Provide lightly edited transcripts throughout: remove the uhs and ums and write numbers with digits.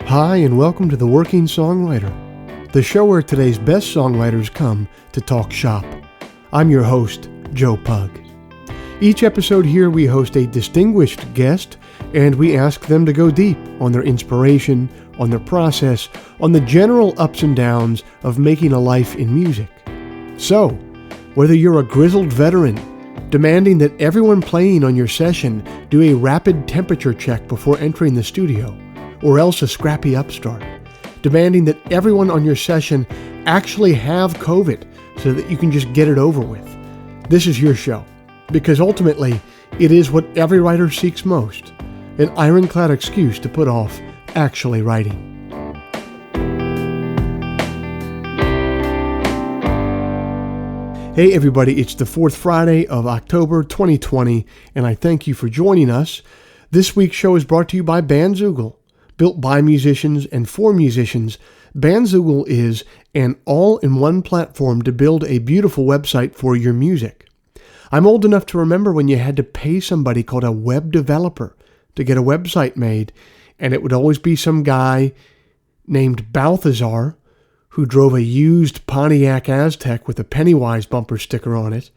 Hi, and welcome to The Working Songwriter, the show where today's best songwriters come to talk shop. I'm your host, Joe Pug. Each episode here we host a distinguished guest, and we ask them to go deep on their inspiration, on their process, on the general ups and downs of making a life in music. So, whether you're a grizzled veteran, demanding that everyone playing on your session do a rapid temperature check before entering the studio, or else a scrappy upstart, demanding that everyone on your session actually have COVID so that you can just get it over with. This is your show, because ultimately, it is what every writer seeks most, an ironclad excuse to put off actually writing. Hey everybody, it's the fourth Friday of October 2020, and I thank you for joining us. This week's show is brought to you by Bandzoogle. Built by musicians and for musicians, Bandzoogle is an all-in-one platform to build a beautiful website for your music. I'm old enough to remember when you had to pay somebody called a web developer to get a website made, and it would always be some guy named Balthazar who drove a used Pontiac Aztec with a Pennywise bumper sticker on it,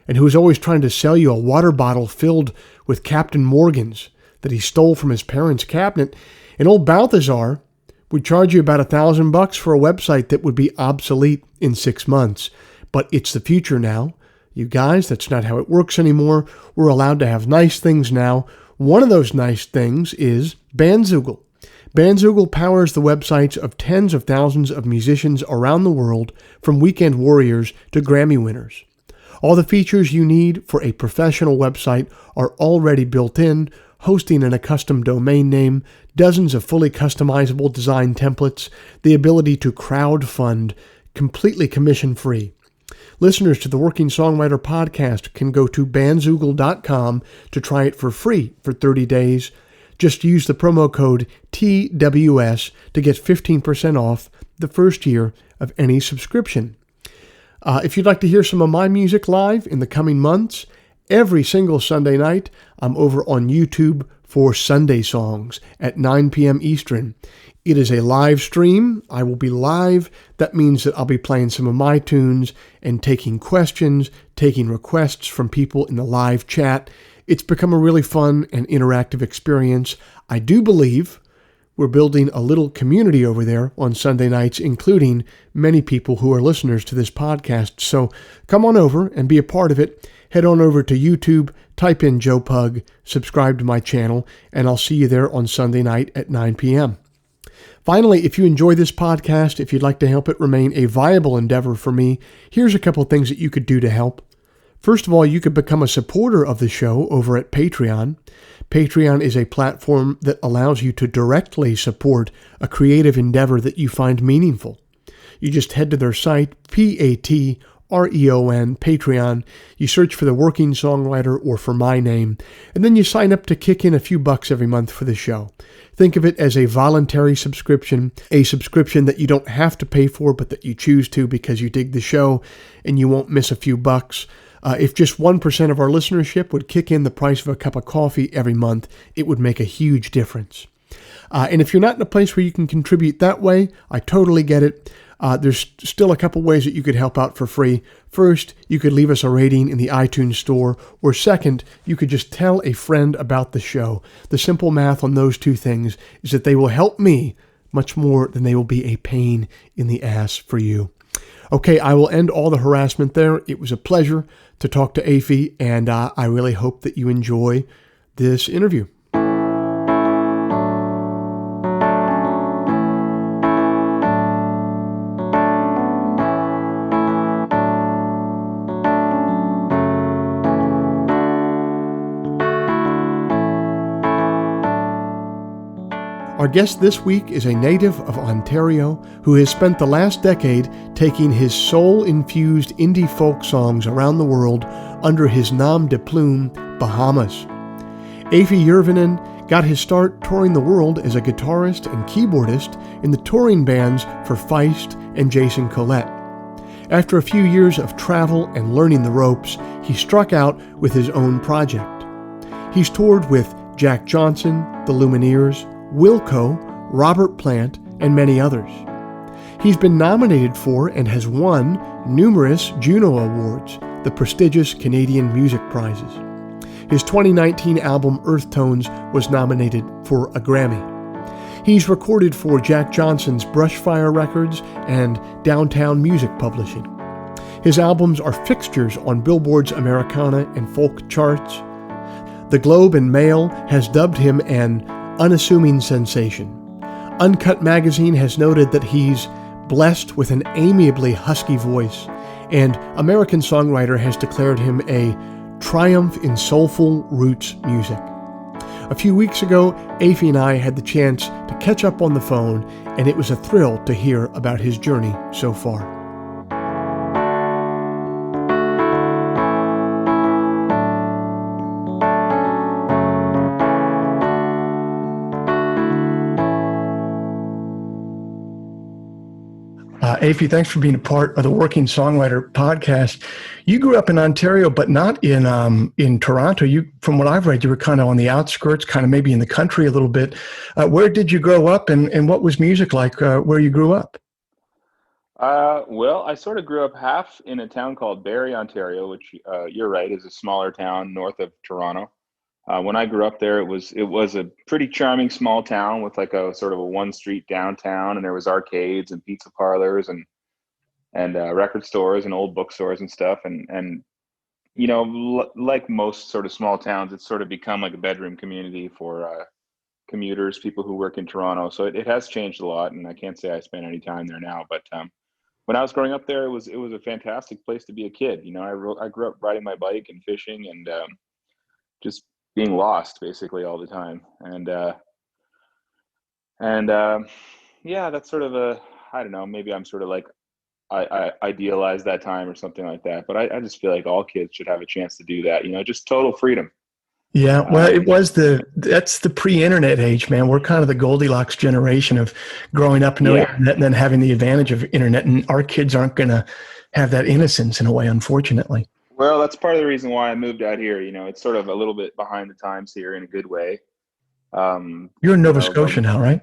and who was always trying to sell you a water bottle filled with Captain Morgan's that he stole from his parents' cabinet. And old Balthazar would charge you about $1,000 for a website that would be obsolete in 6 months. But it's the future now. You guys, that's not how it works anymore. We're allowed to have nice things now. One of those nice things is Bandzoogle. Bandzoogle powers the websites of tens of thousands of musicians around the world, from weekend warriors to Grammy winners. All the features you need for a professional website are already built in: hosting and a custom domain name, dozens of fully customizable design templates, the ability to crowdfund, completely commission-free. Listeners to the Working Songwriter podcast can go to bandzoogle.com to try it for free for 30 days. Just use the promo code TWS to get 15% off the first year of any subscription. If you'd like to hear some of my music live in the coming months, every single Sunday night, I'm over on YouTube for Sunday Songs at 9 p.m. Eastern. It is a live stream. I will be live. That means that I'll be playing some of my tunes and taking questions, taking requests from people in the live chat. It's become a really fun and interactive experience. I do believe we're building a little community over there on Sunday nights, including many people who are listeners to this podcast. So come on over and be a part of it. Head on over to YouTube, type in Joe Pug, subscribe to my channel, and I'll see you there on Sunday night at 9 p.m. Finally, if you enjoy this podcast, if you'd like to help it remain a viable endeavor for me, here's a couple things that you could do to help. First of all, you could become a supporter of the show over at Patreon. Patreon is a platform that allows you to directly support a creative endeavor that you find meaningful. You just head to their site, Patreon, Patreon. You search for The Working Songwriter or for my name, and then you sign up to kick in a few bucks every month for the show. Think of it as a voluntary subscription, a subscription that you don't have to pay for, but that you choose to because you dig the show and you won't miss a few bucks. If just 1% of our listenership would kick in the price of a cup of coffee every month, it would make a huge difference. And if you're not in a place where you can contribute that way, I totally get it. There's still a couple ways that you could help out for free. First, you could leave us a rating in the iTunes store, or second, you could just tell a friend about the show. The simple math on those two things is that they will help me much more than they will be a pain in the ass for you. Okay, I will end all the harassment there. It was a pleasure to talk to Afie, and I really hope that you enjoy this interview. Our guest this week is a native of Ontario who has spent the last decade taking his soul-infused indie folk songs around the world under his nom de plume, Bahamas. Afie Jurvanen got his start touring the world as a guitarist and keyboardist in the touring bands for Feist and Jason Collette. After a few years of travel and learning the ropes, he struck out with his own project. He's toured with Jack Johnson, the Lumineers, Wilco, Robert Plant, and many others. He's been nominated for and has won numerous Juno Awards, the prestigious Canadian music prizes. His 2019 album Earth Tones was nominated for a Grammy. He's recorded for Jack Johnson's Brushfire Records and Downtown Music Publishing. His albums are fixtures on Billboard's Americana and folk charts. The Globe and Mail has dubbed him an unassuming sensation. Uncut Magazine has noted that he's blessed with an amiably husky voice, and American Songwriter has declared him a triumph in soulful roots music. A few weeks ago, Afie and I had the chance to catch up on the phone, and it was a thrill to hear about his journey so far. Afie, thanks for being a part of the Working Songwriter podcast. You grew up in Ontario, but not in Toronto. You, from what I've read, you were kind of on the outskirts, kind of maybe in the country a little bit. Where did you grow up, and what was music like where you grew up? Well, I sort of grew up half in a town called Barrie, Ontario, which you're right, is a smaller town north of Toronto. When I grew up there, it was a pretty charming small town with like a sort of a one street downtown, and there was arcades and pizza parlors and record stores and old bookstores and stuff. And you know, like most sort of small towns, it's sort of become like a bedroom community for commuters, people who work in Toronto. So it has changed a lot, and I can't say I spent any time there now. But when I was growing up there, it was a fantastic place to be a kid. You know, I grew up riding my bike and fishing and just being lost basically all the time. Yeah, that's sort of I don't know, maybe I'm sort of like, I idealize that time or something like that, but I just feel like all kids should have a chance to do that, you know, just total freedom. Yeah, well, that's the pre-internet age, man. We're kind of the Goldilocks generation of growing up no Yeah. internet and then having the advantage of internet, and our kids aren't going to have that innocence in a way, unfortunately. Well, that's part of the reason why I moved out here. You know, it's sort of a little bit behind the times here in a good way. You're in You Nova know, but Scotia now, right?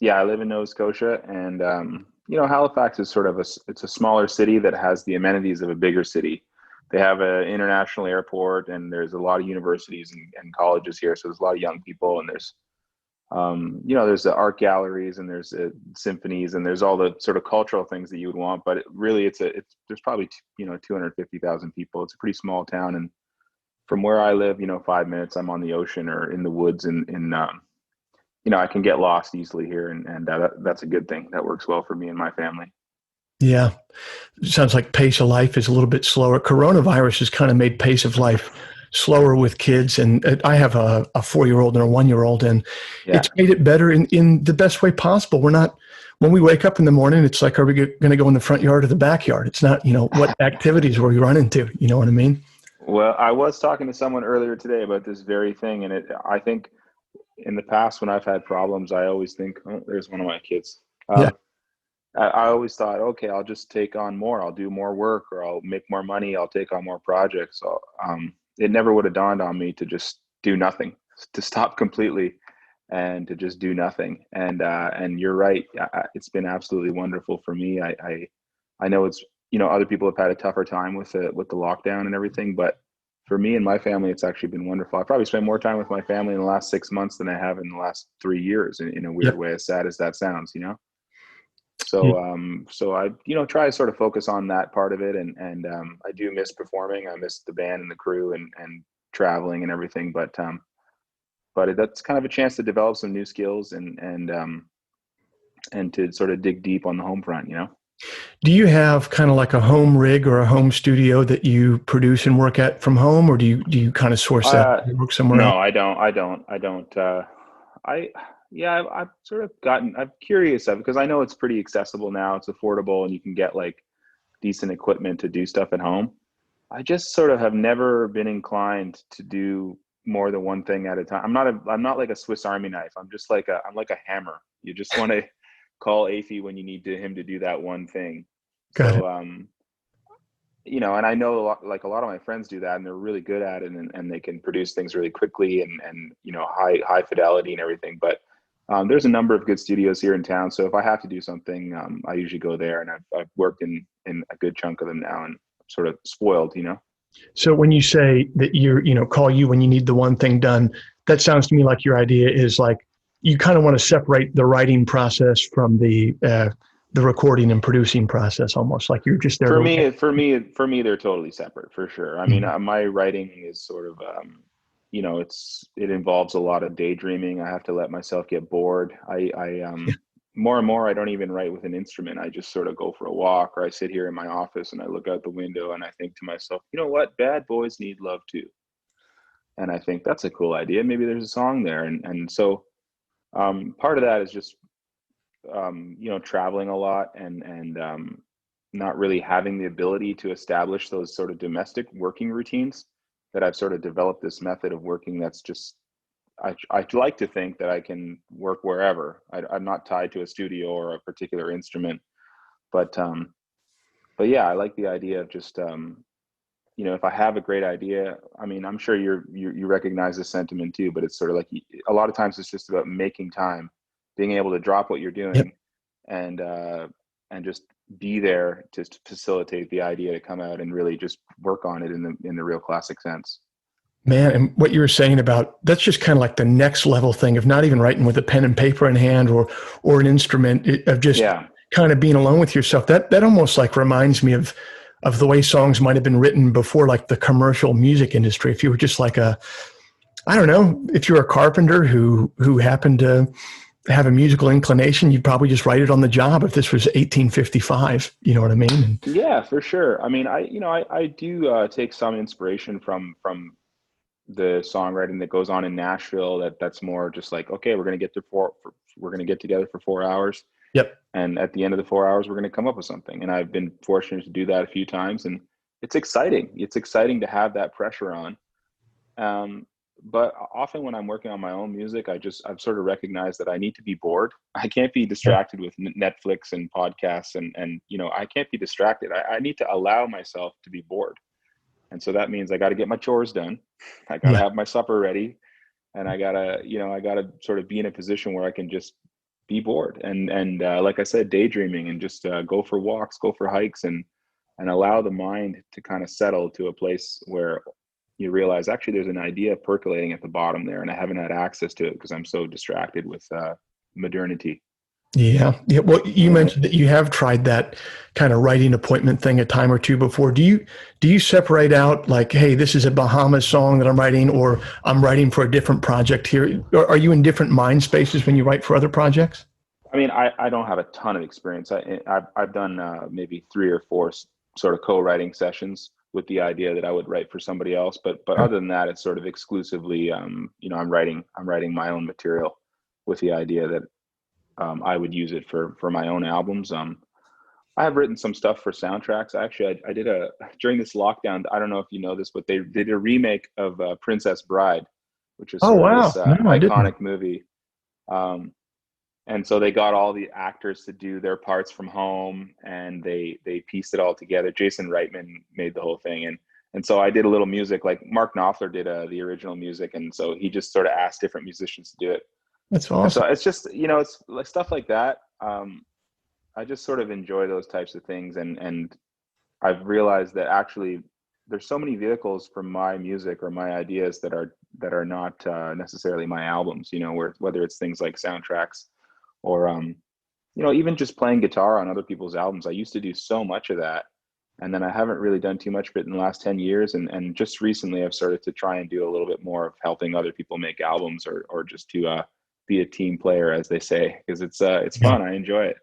yeah, I live in Nova Scotia, and you know, Halifax is sort of it's a smaller city that has the amenities of a bigger city. They have an international airport, and there's a lot of universities and colleges here, so there's a lot of young people, and there's you know, there's the art galleries, and there's symphonies, and there's all the sort of cultural things that you would want. But really, there's probably you know 250,000 people. It's a pretty small town, and from where I live, you know, 5 minutes, I'm on the ocean or in the woods, in you know, I can get lost easily here, and that's a good thing. That works well for me and my family. Yeah. Sounds like pace of life is a little bit slower. Coronavirus has kind of made pace of life slower with kids. And I have a 4-year-old and a 1-year-old, and Yeah. it's made it better in the best way possible. We're not, when we wake up in the morning, it's like, are we going to go in the front yard or the backyard? It's not, you know, what activities are we running to? You know what I mean? Well, I was talking to someone earlier today about this very thing, and I think in the past when I've had problems, I always think, oh, there's one of my kids. Yeah. I always thought, okay, I'll just take on more. I'll do more work, or I'll make more money. I'll take on more projects. So, it never would have dawned on me to just do nothing, to stop completely, and to just do nothing. And you're right. It's been absolutely wonderful for me. I know it's, you know, other people have had a tougher time with the lockdown and everything, but for me and my family, it's actually been wonderful. I probably spent more time with my family in the last 6 months than I have in the last 3 years, in a weird Yep. way, as sad as that sounds, you know? Yeah. So I, you know, try to sort of focus on that part of it. And I do miss performing. I miss the band and the crew and traveling and everything. But that's kind of a chance to develop some new skills and to sort of dig deep on the home front, you know? Do you have kind of like a home rig or a home studio that you produce and work at from home, or do you kind of source that work somewhere else? No, I, yeah, I've sort of I'm curious of, because I know it's pretty accessible now. It's affordable, and you can get like decent equipment to do stuff at home. I just sort of have never been inclined to do more than one thing at a time. I'm not like a Swiss Army knife. I'm like a hammer. You just want to call Afie when you need him to do that one thing. Got it. So, you know, and I know a lot of my friends do that, and they're really good at it, and they can produce things really quickly and you know, high fidelity and everything. But There's a number of good studios here in town, so if I have to do something, I usually go there, and I've worked in a good chunk of them now, and I'm sort of spoiled, you know. So when you say that call you when you need the one thing done, that sounds to me like your idea is like you kind of want to separate the writing process from the recording and producing process, almost like you're just there For to me, write. they're totally separate for sure. I mean, Mhm. my writing is sort of, it involves a lot of daydreaming. I have to let myself get bored. More and more, I don't even write with an instrument. I just sort of go for a walk, or I sit here in my office and I look out the window and I think to myself, you know what? Bad boys need love too. And I think that's a cool idea. Maybe there's a song there. And so part of that is just traveling a lot and not really having the ability to establish those sort of domestic working routines that I've sort of developed this method of working that's just I like to think that I can work wherever. I'm not tied to a studio or a particular instrument, but but yeah, I like the idea of just if I have a great idea. I mean, I'm sure you recognize this sentiment too, but it's sort of like a lot of times it's just about making time, being able to drop what you're Yep. doing and just be there to facilitate the idea to come out and really just work on it in the real classic sense. Man, and what you were saying about that's just kind of like the next level thing of not even writing with a pen and paper in hand or an instrument of just Yeah. kind of being alone with yourself. That almost like reminds me of the way songs might have been written before, like the commercial music industry. If you were just like I don't know, if you're a carpenter who happened to have a musical inclination, you'd probably just write it on the job. If this was 1855, you know what I mean? Yeah, for sure. I mean, I do take some inspiration from the songwriting that goes on in Nashville. That's more just like, okay, we're going to get together for 4 hours, Yep. and at the end of the 4 hours, we're going to come up with something. And I've been fortunate to do that a few times, and it's exciting. It's exciting to have that pressure on. Um, but often when I'm working on my own music, I've sort of recognized that I need to be bored. I can't be Yeah. distracted with Netflix and podcasts, and I can't be distracted. I need to allow myself to be bored. And so that means I got to get my chores done. I got to Yeah. have my supper ready, and I gotta sort of be in a position where I can just be bored and like I said, daydreaming and just go for walks, go for hikes, and allow the mind to kind of settle to a place where you realize actually there's an idea percolating at the bottom there, and I haven't had access to it because I'm so distracted with modernity. Yeah. Yeah. Well, you Yeah. mentioned that you have tried that kind of writing appointment thing a time or two before. Do you separate out like, hey, this is a Bahamas song that I'm writing, or I'm writing for a different project here? Or are you in different mind spaces when you write for other projects? I mean, I don't have a ton of experience. I've done maybe three or four sort of co-writing sessions with the idea that I would write for somebody else. But Sure. other than that, it's sort of exclusively, I'm writing my own material with the idea that I would use it for my own albums. I have written some stuff for soundtracks. Actually, I did during this lockdown. I don't know if you know this, but they did a remake of Princess Bride, which is Oh, sort of this wow. No, I didn't. iconic movie. Um, and so they got all the actors to do their parts from home, and they pieced it all together. Jason Reitman made the whole thing, and so I did a little music. Like Mark Knopfler did the original music, and so he just sort of asked different musicians to do it. That's And so awesome. it's just it's like stuff like that. I just sort of enjoy those types of things, and I've realized that actually there's so many vehicles for my music or my ideas that are not necessarily my albums. Whether it's things like soundtracks or even just playing guitar on other people's albums. I used to do so much of that, and then I haven't really done too much of it in the last 10 years. And just recently I've started to try and do a little bit more of helping other people make albums, or just to be a team player, as they say, because it's Yeah. fun. I enjoy it.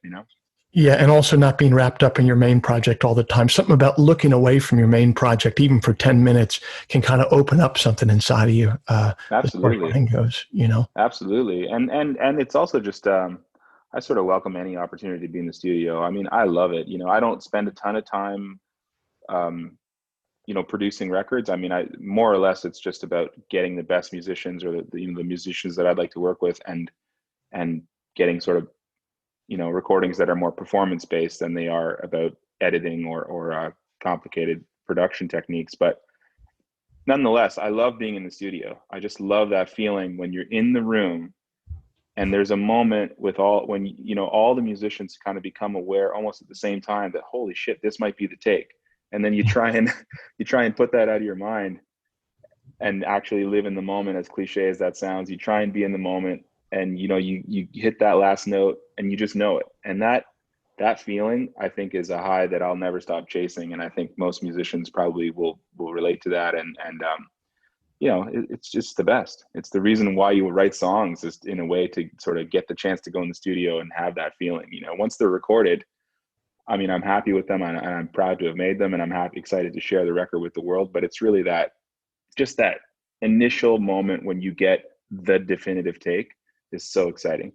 Yeah, and also not being wrapped up in your main project all the time. Something about looking away from your main project, even for 10 minutes, can kind of open up something inside of you, as far as Absolutely. writing goes. Absolutely. And it's also just I sort of welcome any opportunity to be in the studio. I mean, I love it. I don't spend a ton of time um, producing records. I mean, I more or less it's just about getting the best musicians, or the musicians that I'd like to work with, and getting sort of recordings that are more performance based than they are about editing or complicated production techniques. But nonetheless, I love being in the studio. I just love that feeling when you're in the room And there's a moment with when, you know, all the musicians kind of become aware almost at the same time that, holy shit, this might be the take. And then you try and you try and put that out of your mind and actually live in the moment. As cliche as that sounds, you try and be in the moment, and you know, you hit that last note and you just know it. And that feeling, I think, is a high that I'll never stop chasing. And I think most musicians probably will relate to that. And you know, it's just the best. It's the reason why you write songs, is in a way to sort of get the chance to go in the studio and have that feeling. You know, once they're recorded, I mean, I'm happy with them, and I'm proud to have made them, and I'm excited to share the record with the world. But it's really just that initial moment when you get the definitive take is so exciting.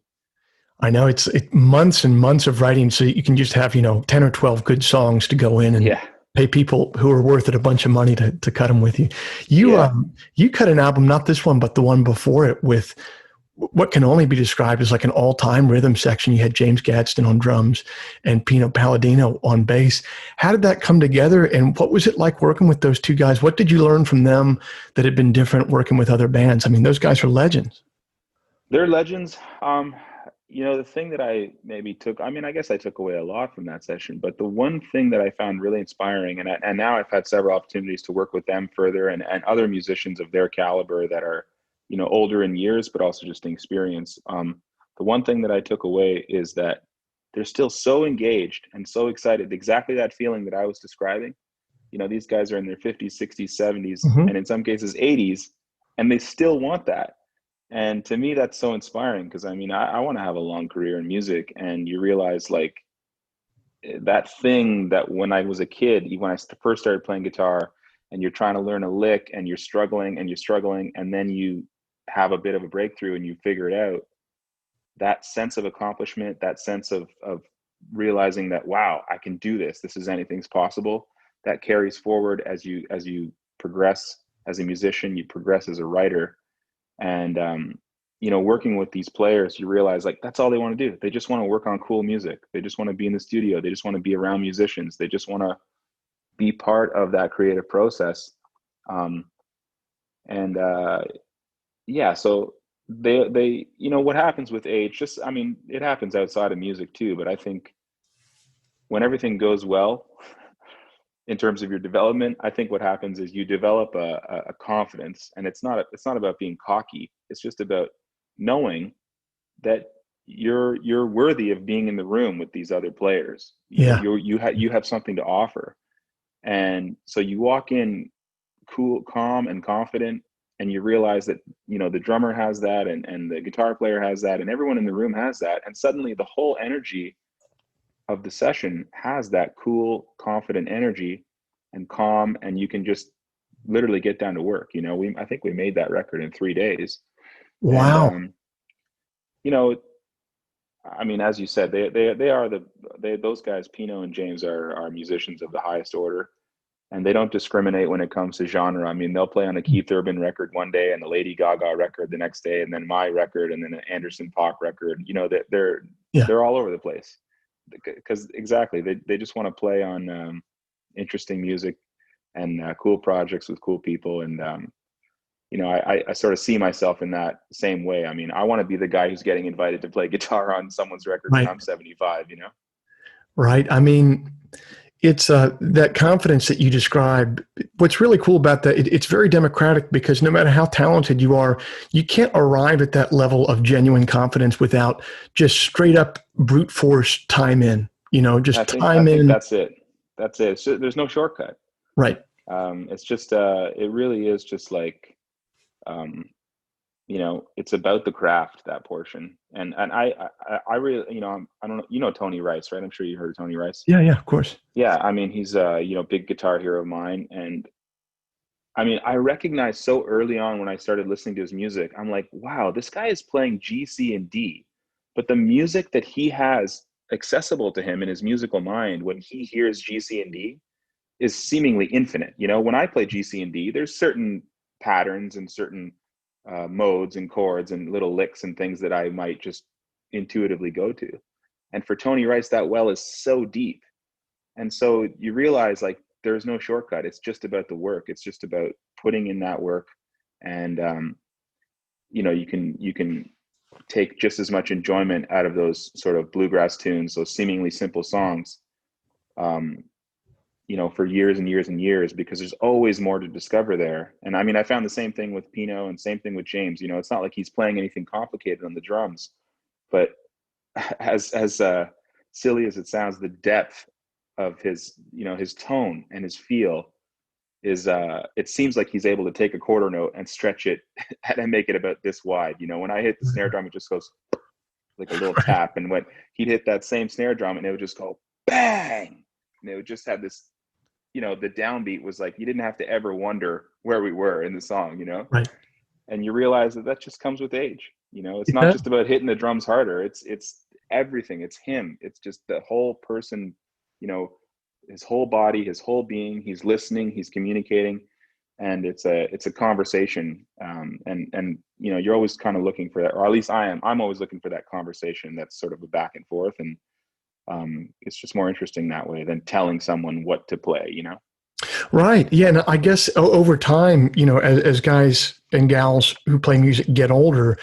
I know it's months and months of writing, so you can just have, 10 or 12 good songs to go in and Yeah. pay people who are worth it a bunch of money to cut them with you. Yeah. You cut an album, not this one, but the one before it, with what can only be described as like an all-time rhythm section. You had James Gadsden on drums and Pino Palladino on bass. How did that come together, and what was it like working with those two guys? What did you learn from them that had been different working with other bands? I mean, those guys are legends. They're legends. You know, the thing that I maybe took, I mean, I guess I took away a lot from that session, but the one thing that I found really inspiring, and now I've had several opportunities to work with them further, and other musicians of their caliber that are, you know, older in years, but also just in experience. The one thing that I took away is that they're still so engaged and so excited, exactly that feeling that I was describing. You know, these guys are in their 50s, 60s, 70s, Mm-hmm. and in some cases 80s, and they still want that. And to me, that's so inspiring, because I mean, I want to have a long career in music. And you realize, like, that thing that when I was a kid, when I first started playing guitar, and you're trying to learn a lick and you're struggling and you're struggling, and then you have a bit of a breakthrough and you figure it out, that sense of accomplishment, that sense of realizing that, wow, I can do this. This is anything's possible. That carries forward as you progress as a musician, you progress as a writer. And you know, working with these players, you realize, like, that's all they want to do. They just want to work on cool music. They just want to be in the studio. They just want to be around musicians. They just want to be part of that creative process. Um, and yeah, so they you know, what happens with age, just, I mean, it happens outside of music too, but I think when everything goes well in terms of your development, I think what happens is you develop a confidence. And it's not about being cocky. It's just about knowing that you're worthy of being in the room with these other players. Yeah. You have something to offer. And so you walk in cool, calm, and confident, and you realize that, you know, the drummer has that, and the guitar player has that, and everyone in the room has that. And suddenly the whole energy of the session has that cool, confident energy and calm, and you can just literally get down to work. You know, I think we made that record in 3 days. And Wow. you know, I mean, as you said, they are those guys, Pino and James, are musicians of the highest order, and they don't discriminate when it comes to genre. I mean, they'll play on a Keith Urban record one day and the Lady Gaga record the next day, and then my record, and then an Anderson .Paak record. You know, that Yeah. they're all over the place, because exactly, they just want to play on interesting music and cool projects with cool people. And you know, I sort of see myself in that same way. I mean, I want to be the guy who's getting invited to play guitar on someone's record when Right. I'm 75. You know. Right. I mean, it's that confidence that you described. What's really cool about that, it's very democratic, because no matter how talented you are, you can't arrive at that level of genuine confidence without just straight up brute force time in, I just think I time think in. that's it. That's it. There's no shortcut. Right. It's just it really is just like, um, you know, it's about the craft, that portion. And I really, you know, I don't know, you know, Tony Rice, right? I'm sure you heard of Tony Rice. Yeah. Yeah. Of course. Yeah, I mean, he's you know, big guitar hero of mine. And I mean, I recognized so early on when I started listening to his music, I'm like, wow, this guy is playing G, C, and D. But the music that he has accessible to him in his musical mind when he hears G, C, and D is seemingly infinite. You know, when I play G, C, and D, there's certain patterns and certain modes and chords and little licks and things that I might just intuitively go to. And for Tony Rice, that well is so deep. And so you realize, like, there's no shortcut. It's just about the work. It's just about putting in that work. And you know, you can take just as much enjoyment out of those sort of bluegrass tunes, those seemingly simple songs, um, for years and years and years, because there's always more to discover there. And I mean, I found the same thing with Pino and same thing with James. It's not like he's playing anything complicated on the drums, but as silly as it sounds, the depth of his tone and his feel is it seems like he's able to take a quarter note and stretch it and make it about this wide. When I hit the snare drum, it just goes like a little Right. tap, and when he'd hit that same snare drum, and it would just go bang, and it would just have this, the downbeat was like you didn't have to ever wonder where we were in the song. Right. And you realize that just comes with age. It's not Yeah. just about hitting the drums harder. It's everything. It's him. It's just the whole person, you know, his whole body, his whole being. He's listening, he's communicating, and it's a conversation. And you're always kind of looking for that, or at least I am. I'm always looking for that conversation that's sort of a back and forth, and it's just more interesting that way than telling someone what to play. Right. Yeah. And I guess over time, as guys and gals who play music get older,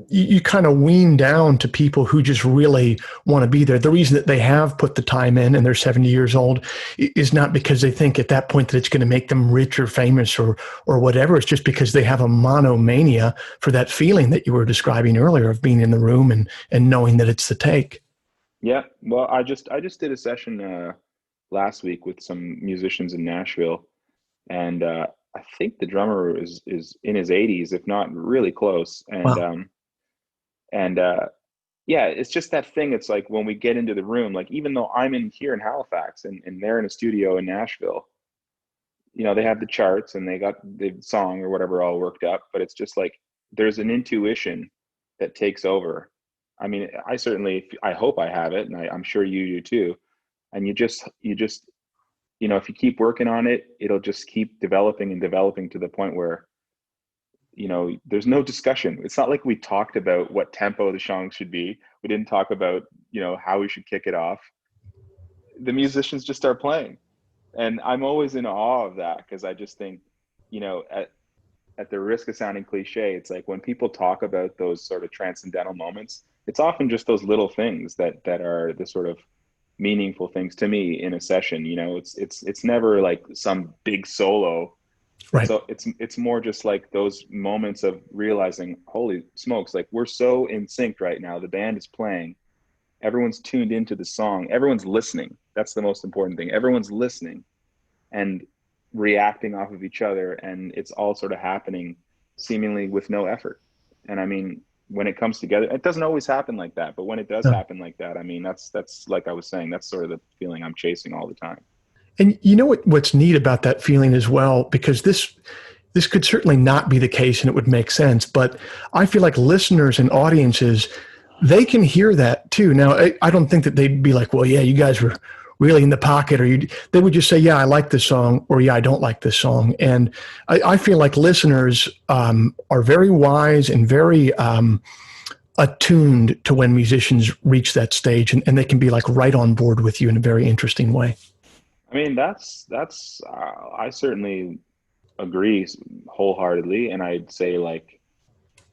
you kind of wean down to people who just really want to be there. The reason that they have put the time in and they're 70 years old is not because they think at that point that it's going to make them rich or famous or whatever. It's just because they have a monomania for that feeling that you were describing earlier of being in the room and knowing that it's the take. Yeah. Well, I just did a session last week with some musicians in Nashville, and I think the drummer is in his 80s, if not really close. And Wow. and yeah, it's just that thing. It's like when we get into the room, like even though I'm in here in Halifax and they're in a studio in Nashville, they have the charts and they got the song or whatever all worked up, but it's just like there's an intuition that takes over. I mean, I hope I have it, and I'm sure you do too. And you just if you keep working on it, it'll just keep developing and developing to the point where there's no discussion. It's not like we talked about what tempo the song should be. We didn't talk about how we should kick it off. The musicians just start playing, and I'm always in awe of that, because I just think at the risk of sounding cliche, it's like when people talk about those sort of transcendental moments, it's often just those little things that are the sort of meaningful things to me in a session. It's never like some big solo. it's Right. a, it's it's more just like those moments of realizing, holy smokes, like we're so in sync right now. The band is playing, everyone's tuned into the song, everyone's listening. That's the most important thing. Everyone's listening and reacting off of each other, and it's all sort of happening seemingly with no effort. And I mean, when it comes together, it doesn't always happen like that, but when it does Yeah. happen like that, I mean, that's like I was saying, that's sort of the feeling I'm chasing all the time. And you know what's neat about that feeling as well, because this could certainly not be the case and it would make sense, but I feel like listeners and audiences, they can hear that too. Now, I don't think that they'd be like, well, yeah, you guys were really in the pocket, or they would just say, yeah, I like this song, or yeah, I don't like this song. And I feel like listeners are very wise and very attuned to when musicians reach that stage, and they can be like right on board with you in a very interesting way. I mean, that's I certainly agree wholeheartedly, and I'd say like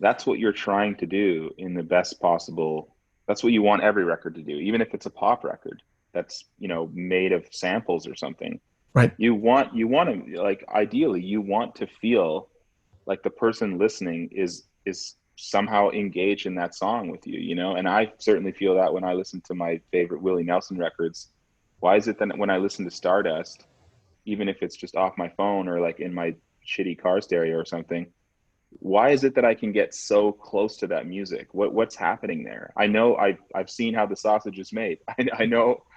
that's what you're trying to do in the best possible. That's what you want every record to do, even if it's a pop record that's made of samples or something. Right. You want to, like, ideally you want to feel like the person listening is somehow engaged in that song with you. And I certainly feel that when I listen to my favorite Willie Nelson records. Why is it that when I listen to Stardust, even if it's just off my phone or like in my shitty car stereo or something, why is it that I can get so close to that music? What's happening there? I know I've seen how the sausage is made.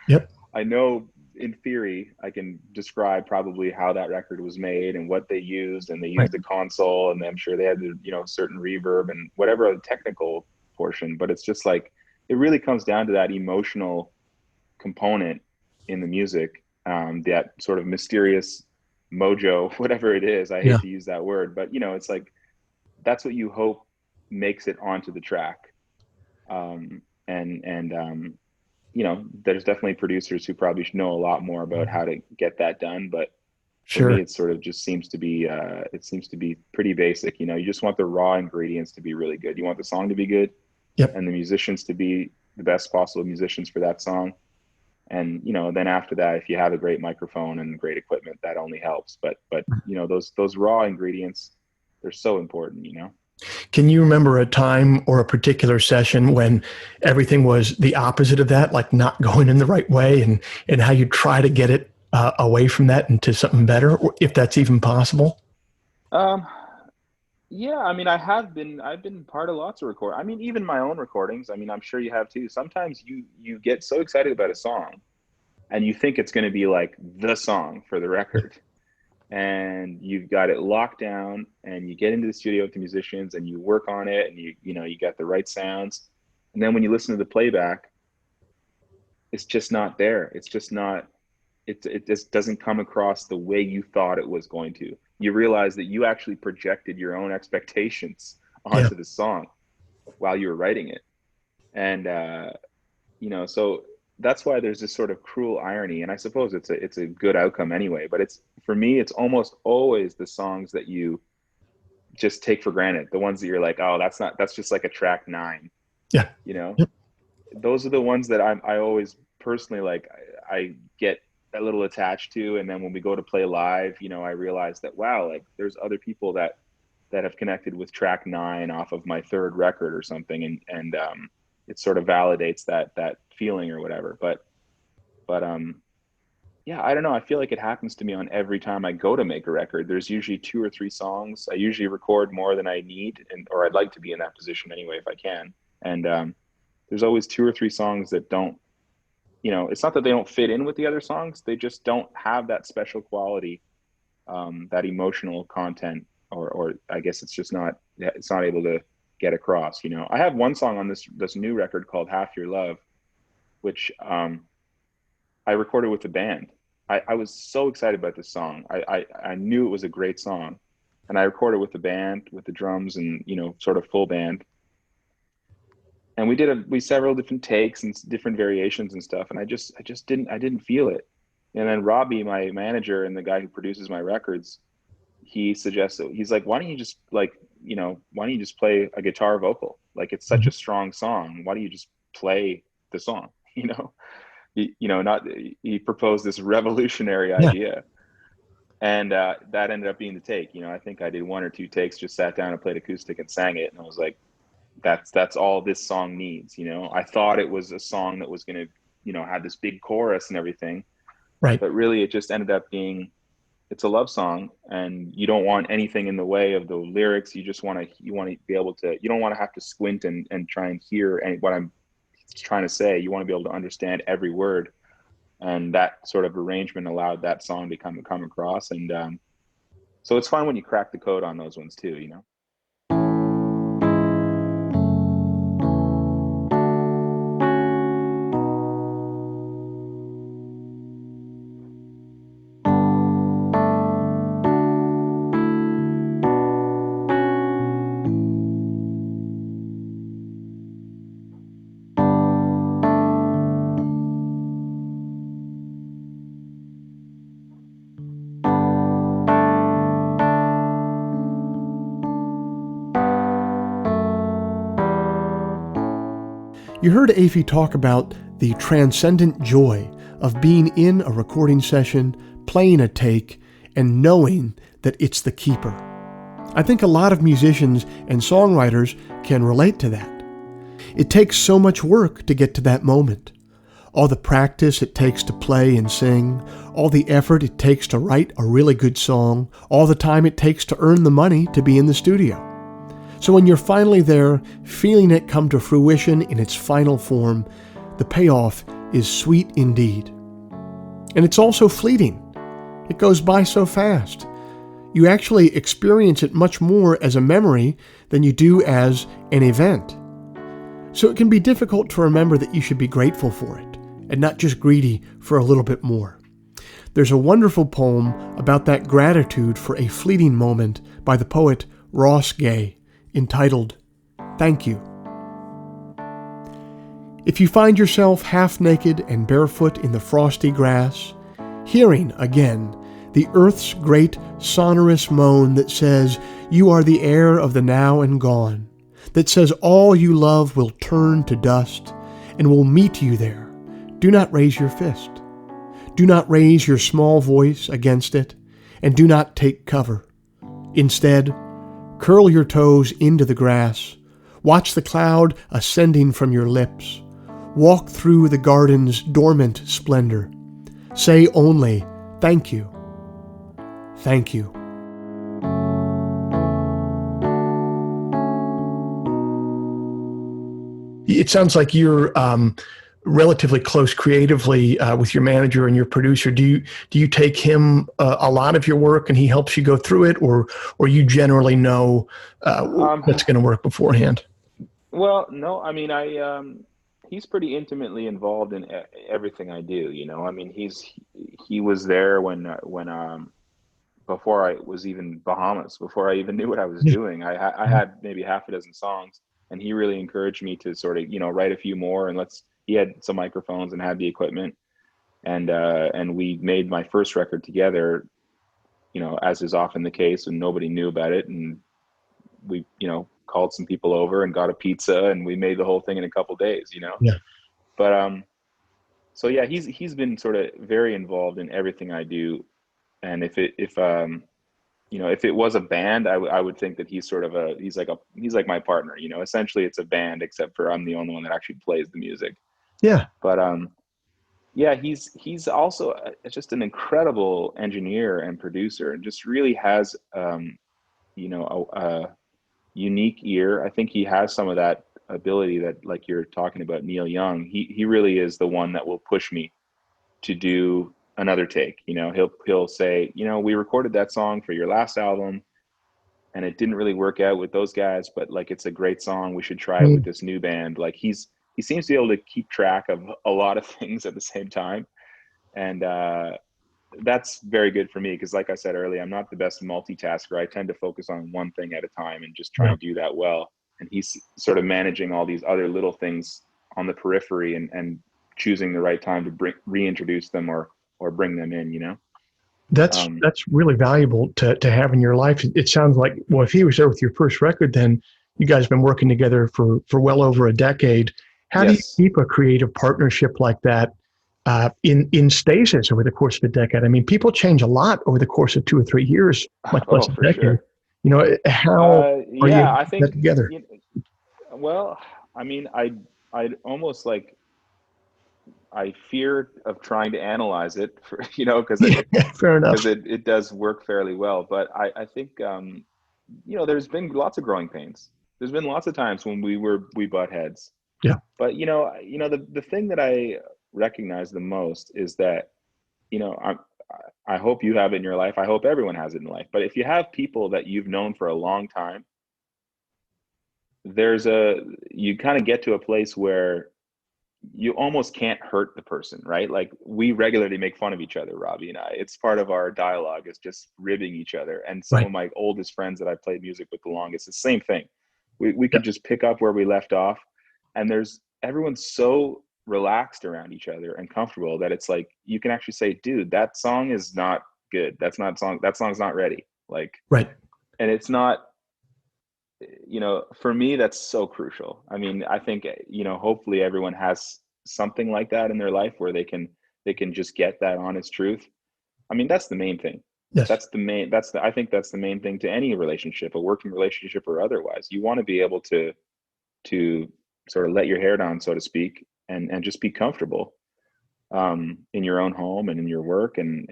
Yep. I know in theory I can describe probably how that record was made and what they used, and they Right. used a console, and I'm sure they had certain reverb and whatever other technical portion. But it's just like it really comes down to that emotional component in the music, that sort of mysterious mojo, whatever it is. I hate Yeah. to use that word, but it's like that's what you hope makes it onto the track. And there's definitely producers who probably should know a lot more about how to get that done. But For me, Sure. it sort of just seems to be pretty basic. You know, you just want the raw ingredients to be really good. You want the song to be good, Yep. and the musicians to be the best possible musicians for that song. And then after that, if you have a great microphone and great equipment, that only helps. But those raw ingredients, they're so important. Can you remember a time or a particular session when everything was the opposite of that, like not going in the right way, and how you try to get it away from that into something better, or if that's even possible? Um, yeah, I mean, I've been part of lots of I mean, even my own recordings. I mean, I'm sure you have too. Sometimes you get so excited about a song, and you think it's going to be like the song for the record, and you've got it locked down, and you get into the studio with the musicians and you work on it, and you got the right sounds, and then when you listen to the playback, it's just not there. It's just not. It just doesn't come across the way you thought it was going to. You realize that you actually projected your own expectations Yeah. onto the song while you were writing it, and so that's why there's this sort of cruel irony. And I suppose it's a good outcome anyway. But for me, it's almost always the songs that you just take for granted, the ones that you're like, oh, that's just like a track 9. Yeah. You know, Yep. those are the ones that I always personally like. I get a little attached to, and then when we go to play live, I realize that wow, like there's other people that have connected with track 9 off of my 3rd record or something, and it sort of validates that feeling or whatever. But yeah, I don't know. I feel like it happens to me on every time I go to make a record. There's usually 2 or 3 songs. I usually record more than I need, or I'd like to be in that position anyway if I can. And there's always 2 or 3 songs that don't. It's not that they don't fit in with the other songs. They just don't have that special quality, that emotional content, or I guess it's just not. It's not able to get across. I have one song on this new record called "Half Your Love," which I recorded with the band. I was so excited about this song. I knew it was a great song, and I recorded with the band, with the drums, and sort of full band. And we did several different takes and different variations and stuff, and I just didn't feel it. And then Robbie, my manager and the guy who produces my records, he suggested, he's like, why don't you just play a guitar vocal? Like, it's such a strong song. Why don't you just play the song? He proposed this revolutionary Yeah. idea, and that ended up being the take. I think I did 1 or 2 takes, just sat down and played acoustic and sang it, and I was like, that's all this song needs. I thought it was a song that was going to have this big chorus and everything, Right. but really it just ended up being, it's a love song, and you don't want anything in the way of the lyrics. You want to be able to, you don't want to have to squint and try and hear what I'm trying to say. You want to be able to understand every word, and that sort of arrangement allowed that song to come across. And so it's fun when you crack the code on those ones too. You heard Afie talk about the transcendent joy of being in a recording session, playing a take, and knowing that it's the keeper. I think a lot of musicians and songwriters can relate to that. It takes so much work to get to that moment. All the practice it takes to play and sing, all the effort it takes to write a really good song, all the time it takes to earn the money to be in the studio. So when you're finally there, feeling it come to fruition in its final form, the payoff is sweet indeed. And it's also fleeting. It goes by so fast. You actually experience it much more as a memory than you do as an event. So it can be difficult to remember that you should be grateful for it, and not just greedy for a little bit more. There's a wonderful poem about that gratitude for a fleeting moment by the poet Ross Gay, entitled, "Thank You." If you find yourself half naked and barefoot in the frosty grass, hearing again the earth's great sonorous moan that says you are the heir of the now and gone, that says all you love will turn to dust and will meet you there. Do not raise your fist. Do not raise your small voice against it, and do not take cover. Instead, curl your toes into the grass. Watch the cloud ascending from your lips. Walk through the garden's dormant splendor. Say only, thank you. Thank you. It sounds like you're relatively close creatively with your manager and your producer. Do you take him a lot of your work and he helps you go through it, or you generally know what's going to work beforehand? Well, no, I mean, he's pretty intimately involved in everything I do. You know, I mean, he was there when before I was even Bahamas, before I even knew what I was doing. I had maybe half a dozen songs, and he really encouraged me to sort of, write a few more, and he had some microphones and had the equipment, and we made my first record together, as is often the case, and nobody knew about it, and we, called some people over and got a pizza, and we made the whole thing in a couple days, Yeah. But so yeah, he's been sort of very involved in everything I do, and if it was a band, I would think that he's like my partner. Essentially it's a band, except for I'm the only one that actually plays the music. Yeah. But yeah, he's also just an incredible engineer and producer, and just really has a unique ear. I think he has some of that ability that, like you're talking about Neil Young, he really is the one that will push me to do another take. He'll say, we recorded that song for your last album and it didn't really work out with those guys, but like, it's a great song. We should try it with this new band. Like he seems to be able to keep track of a lot of things at the same time. And that's very good for me, because like I said earlier, I'm not the best multitasker. I tend to focus on one thing at a time and just try and do that well. And he's sort of managing all these other little things on the periphery and choosing the right time to reintroduce them or bring them in. That's really valuable to have in your life. It sounds like, well, if he was there with your first record, then you guys have been working together for well over a decade. How do you keep a creative partnership like that in stasis over the course of a decade? I mean, people change a lot over the course of 2 or 3 years, much less a decade. Sure. How are you I think that together? Well, I mean, I'd almost like, I fear of trying to analyze it for, because Fair enough. it does work fairly well. But I think, there's been lots of growing pains. There's been lots of times when we butt heads. Yeah. But, the thing that I recognize the most is that, I hope you have it in your life. I hope everyone has it in life. But if you have people that you've known for a long time, you kind of get to a place where you almost can't hurt the person, right? Like, we regularly make fun of each other, Robbie and I. It's part of our dialogue, is just ribbing each other. And some of my oldest friends that I played music with the longest, the same thing. We could just pick up where we left off, and everyone's so relaxed around each other and comfortable that it's like, you can actually say, dude, that song is not good. That song's not ready. Like, right. And it's not, for me, that's so crucial. I mean, I think, hopefully everyone has something like that in their life where they can just get that honest truth. I mean, that's the main thing. Yes. I think that's the main thing to any relationship, a working relationship or otherwise. You want to be able to sort of let your hair down, so to speak, and just be comfortable in your own home and in your work. And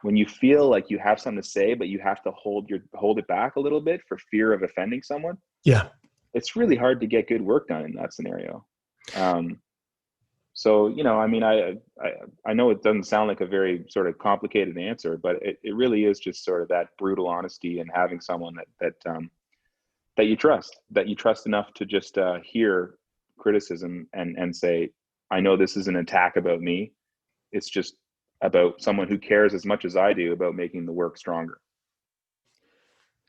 when you feel like you have something to say, but you have to hold it back a little bit for fear of offending someone. Yeah. It's really hard to get good work done in that scenario. So, I mean, I know it doesn't sound like a very sort of complicated answer, but it really is just sort of that brutal honesty, and having someone that you trust enough to just hear criticism and say, I know this is an attack about me. It's just about someone who cares as much as I do about making the work stronger.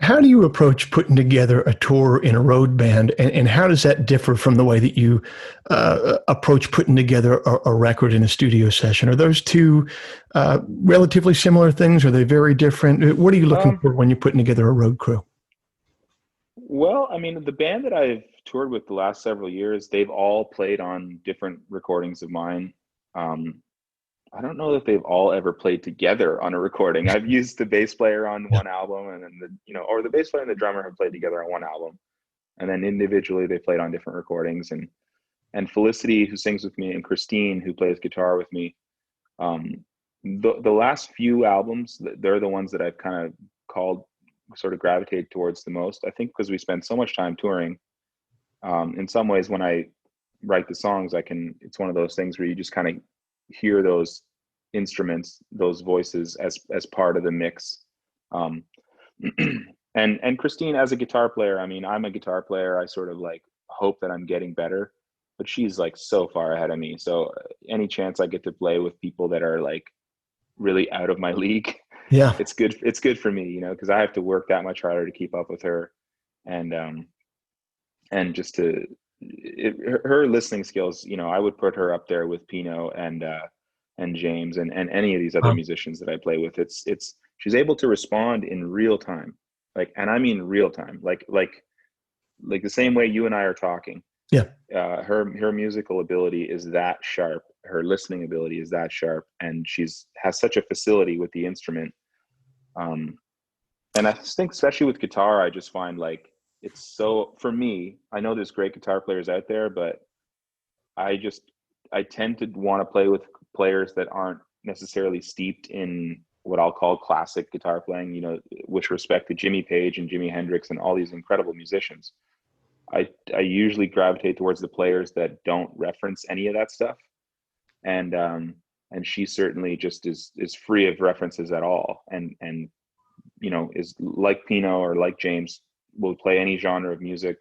How do you approach putting together a tour in a road band, and how does that differ from the way that you approach putting together a record in a studio session? Are those two relatively similar things? Are they very different? What are you looking Um, for when you're putting together a road crew? well, I mean, the band that I've toured with the last several years, they've all played on different recordings of mine. Um, I don't know that they've all ever played together on a recording. I've used the bass player on Yeah. one album, and then or the bass player and the drummer have played together on one album, and then individually they played on different recordings. And Felicity, who sings with me, and Christine, who plays guitar with me, um, the last few albums, they're the ones that I've kind of called sort of gravitate towards the most. I think because we spend so much time touring. In some ways, when I write the songs, it's one of those things where you just kind of hear those instruments, those voices as part of the mix. Um, and Christine, as a guitar player, I mean, I'm a guitar player. I sort of like hope that I'm getting better, but she's like so far ahead of me. So any chance I get to play with people that are like really out of my league, Yeah. it's good. It's good for me, because I have to work that much harder to keep up with her, and just her listening skills. I would put her up there with Pino and James and any of these other Um, musicians that I play with. It's she's able to respond in real time, like, and I mean real time, like the same way you and I are talking. yeah. Her musical ability is that sharp. Her listening ability is that sharp, and has such a facility with the instrument. Um, and I think especially with guitar, I just find like it's so for me. I know there's great guitar players out there, but I just I tend to want to play with players that aren't necessarily steeped in what I'll call classic guitar playing. With respect to Jimmy Page and Jimi Hendrix and all these incredible musicians. I usually gravitate towards the players that don't reference any of that stuff, and she certainly just is free of references at all, and is like Pino or like James, will play any genre of music,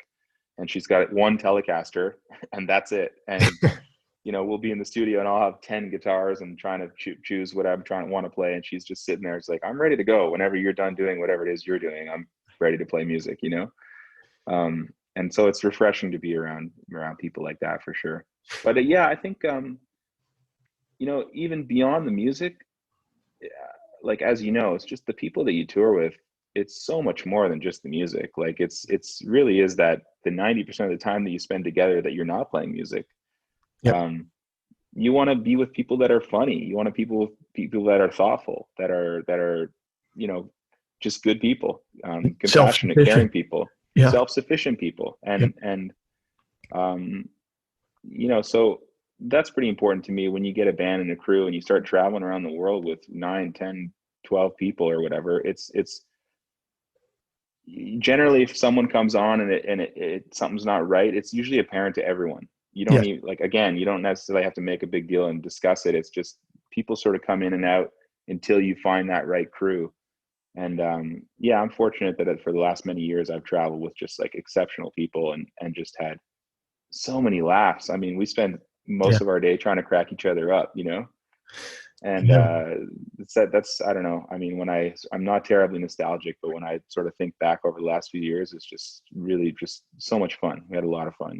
and she's got one Telecaster, and that's it. And we'll be in the studio, and I'll have 10 guitars and trying to choose what I'm trying to want to play, and she's just sitting there. It's like, I'm ready to go. Whenever you're done doing whatever it is you're doing, I'm ready to play music. And so it's refreshing to be around people like that for sure. But yeah, I think even beyond the music, like, as it's just the people that you tour with. It's so much more than just the music. Like, it's really is that the 90% of the time that you spend together that you're not playing music. Yep. You want to be with people that are funny. You want to people that are thoughtful, that are just good people, compassionate, caring Self-sufficient. people, Yeah. self-sufficient people. Yep. And so that's pretty important to me. When you get a band and a crew and you start traveling around the world with 9, 10, 12 people or whatever, it's generally, if someone comes on and it something's not right, it's usually apparent to everyone. You don't Yes. even, like, again, you don't necessarily have to make a big deal and discuss it. It's just people sort of come in and out until you find that right crew. And yeah, I'm fortunate that for the last many years I've traveled with just like exceptional people, and just had so many laughs. I mean, we spend Yeah. most of our day trying to crack each other up. And Yeah. that's I don't know. I mean, I'm not terribly nostalgic, but when I sort of think back over the last few years, it's just really just so much fun. We had a lot of fun.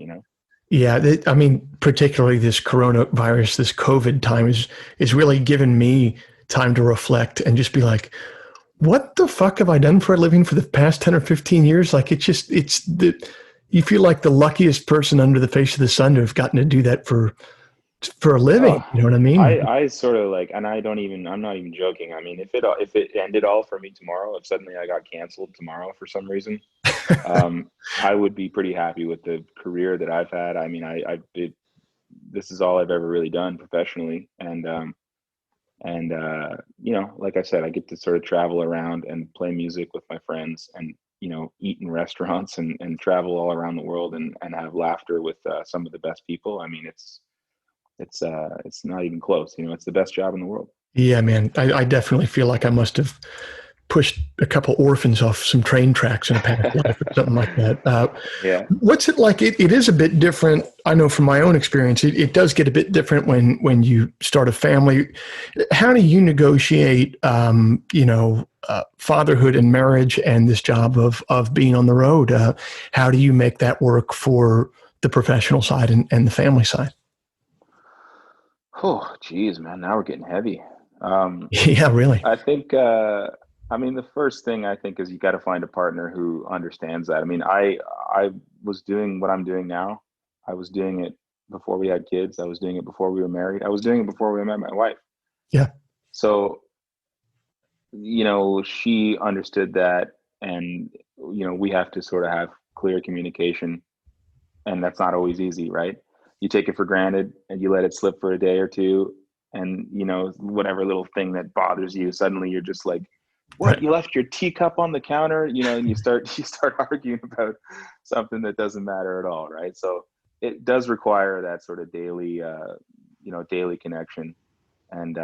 Yeah, I mean, particularly this coronavirus, this COVID time is really given me time to reflect and just be like, what the fuck have I done for a living for the past 10 or 15 years? Like, you feel like the luckiest person under the face of the sun to have gotten to do that for a living. Oh, You know what I mean? I sort of like, and I'm not even joking. I mean, if it ended all for me tomorrow, if suddenly I got canceled tomorrow for some reason, I would be pretty happy with the career that I've had. I mean, this is all I've ever really done professionally. And like I said, I get to sort of travel around and play music with my friends, and eat in restaurants, and travel all around the world, and have laughter with some of the best people. I mean, it's not even close. It's the best job in the world. Yeah, man. I definitely feel like I must have pushed a couple orphans off some train tracks in a past life or something like that. Yeah. What's it like? It is a bit different. I know from my own experience, it does get a bit different when you start a family. How do you negotiate, fatherhood and marriage and this job of being on the road? How do you make that work for the professional side and the family side? Oh, geez, man. Now we're getting heavy. Yeah, really. I think, the first thing I think is you got to find a partner who understands that. I mean, I was doing what I'm doing now. I was doing it before we had kids. I was doing it before we were married. I was doing it before we met my wife. Yeah. So, she understood that, and, we have to sort of have clear communication, and that's not always easy, right? You take it for granted and you let it slip for a day or two, and whatever little thing that bothers you, suddenly you're just like, what, Right. you left your teacup on the counter, and you start arguing about something that doesn't matter at all, right? So it does require that sort of daily connection. And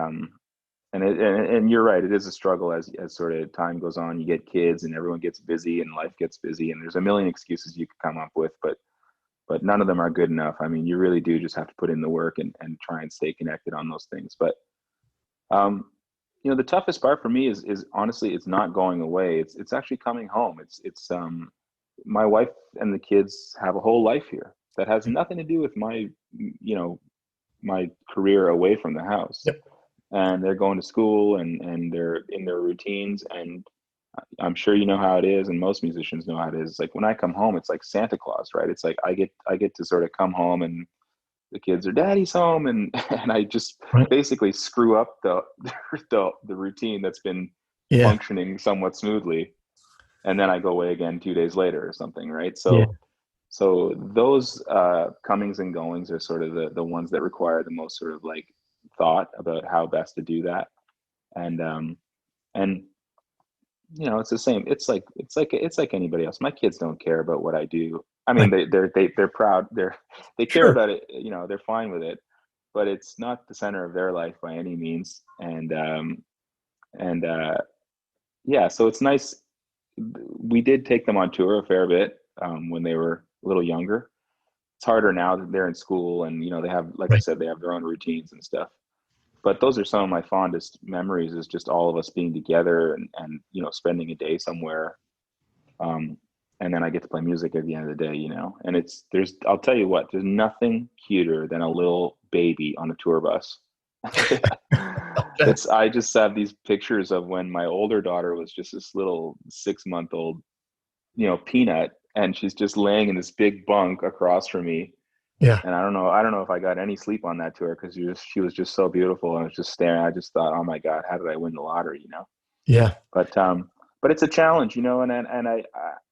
you're right, it is a struggle as sort of time goes on. You get kids and everyone gets busy and life gets busy, and there's a million excuses you could come up with, but none of them are good enough. I mean, you really do just have to put in the work and try and stay connected on those things. But the toughest part for me is honestly, it's not going away. It's actually coming home. It's my wife and the kids have a whole life here that has nothing to do with my career away from the house. Yep. And they're going to school and they're in their routines, and I'm sure you know how it is, and most musicians know how it is. Like when I come home, it's like Santa Claus, right? It's like I get to sort of come home and the kids are daddy's home, and I just Right. basically screw up the routine that's been Yeah. functioning somewhat smoothly, and then I go away again 2 days later or something, right? Yeah. So those comings and goings are sort of the ones that require the most sort of like thought about how best to do that. And it's the same. It's like anybody else. My kids don't care about what I do. I mean, Right. they're proud. They care Sure. about it. They're fine with it, but it's not the center of their life by any means. And yeah, so it's nice. We did take them on tour a fair bit when they were a little younger. It's harder now that they're in school, and they have, like I Right. said, they have their own routines and stuff. But those are some of my fondest memories, is just all of us being together and spending a day somewhere. And then I get to play music at the end of the day, and I'll tell you what, there's nothing cuter than a little baby on a tour bus. I just have these pictures of when my older daughter was just this little 6-month-old, peanut, and she's just laying in this big bunk across from me. Yeah. And I don't know if I got any sleep on that tour, because she was just so beautiful, and I was just staring. I just thought, oh my God, how did I win the lottery? Yeah. But it's a challenge,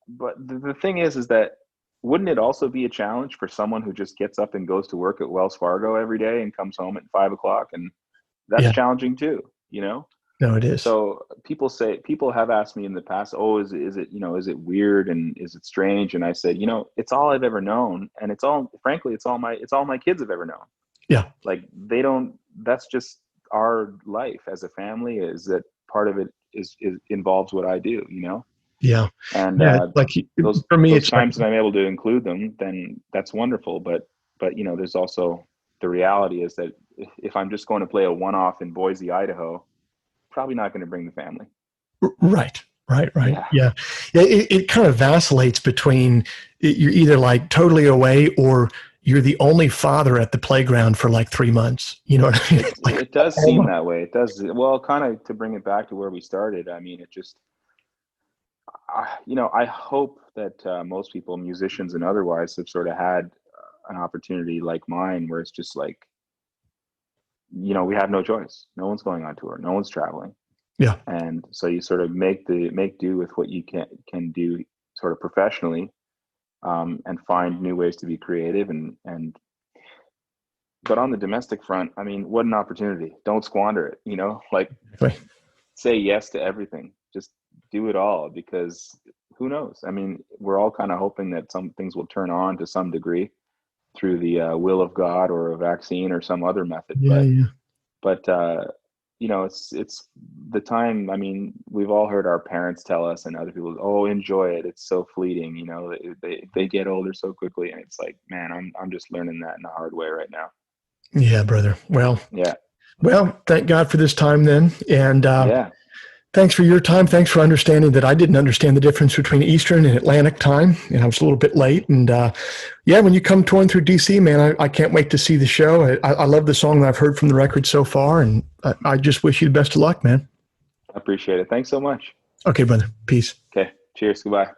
but the thing is that, wouldn't it also be a challenge for someone who just gets up and goes to work at Wells Fargo every day and comes home at 5 o'clock, and that's Yeah. challenging too, No, it is. So people have asked me in the past, oh, is it weird and is it strange? And I said, it's all I've ever known, and it's all my kids have ever known. Yeah. Like that's just our life as a family, is that part of it is involves what I do, Yeah. and Yeah. Like for me, those it's like, times that I'm able to include them, then that's wonderful. But there's also the reality is that if I'm just going to play a one-off in Boise, Idaho, probably not going to bring the family. right. Yeah. Yeah. It kind of vacillates between you're either like totally away or you're the only father at the playground for like 3 months. You know what I mean? It does seem that way. It does. Well, kind of to bring it back to where we started. I mean, it just, I hope that most people, musicians and otherwise, have sort of had an opportunity like mine, where it's just like, we have no choice. No one's going on tour. No one's traveling. Yeah. And so you sort of make do with what you can do sort of professionally, and find new ways to be creative but on the domestic front, I mean, what an opportunity. Don't squander it, like Right. say yes to everything. Just do it all, because who knows? I mean, we're all kind of hoping that some things will turn on to some degree through the will of God, or a vaccine, or some other method. Yeah. Yeah. But it's the time. I mean, we've all heard our parents tell us and other people, oh, enjoy it. It's so fleeting, they get older so quickly. And it's like, man, I'm just learning that in a hard way right now. Yeah, brother. Yeah. Well, thank God for this time then. And Yeah. thanks for your time. Thanks for understanding that I didn't understand the difference between Eastern and Atlantic time, and I was a little bit late. And when you come touring through DC, man, I can't wait to see the show. I love the song that I've heard from the record so far, and I just wish you the best of luck, man. I appreciate it. Thanks so much. Okay, brother. Peace. Okay. Cheers. Goodbye.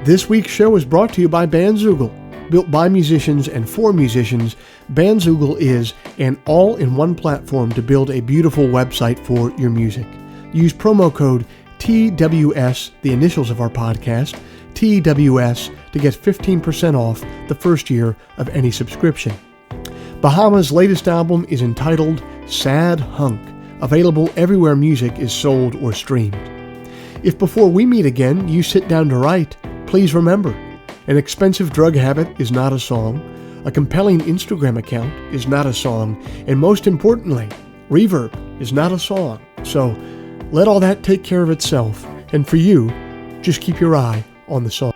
This week's show is brought to you by Bandzoogle. Built by musicians and for musicians, Bandzoogle is an all-in-one platform to build a beautiful website for your music. Use promo code TWS, the initials of our podcast, TWS, to get 15% off the first year of any subscription. Bahamas' latest album is entitled Sad Hunk, available everywhere music is sold or streamed. If before we meet again you sit down to write, please remember, an expensive drug habit is not a song, a compelling Instagram account is not a song, and most importantly, reverb is not a song. So let all that take care of itself, and for you, just keep your eye on the song.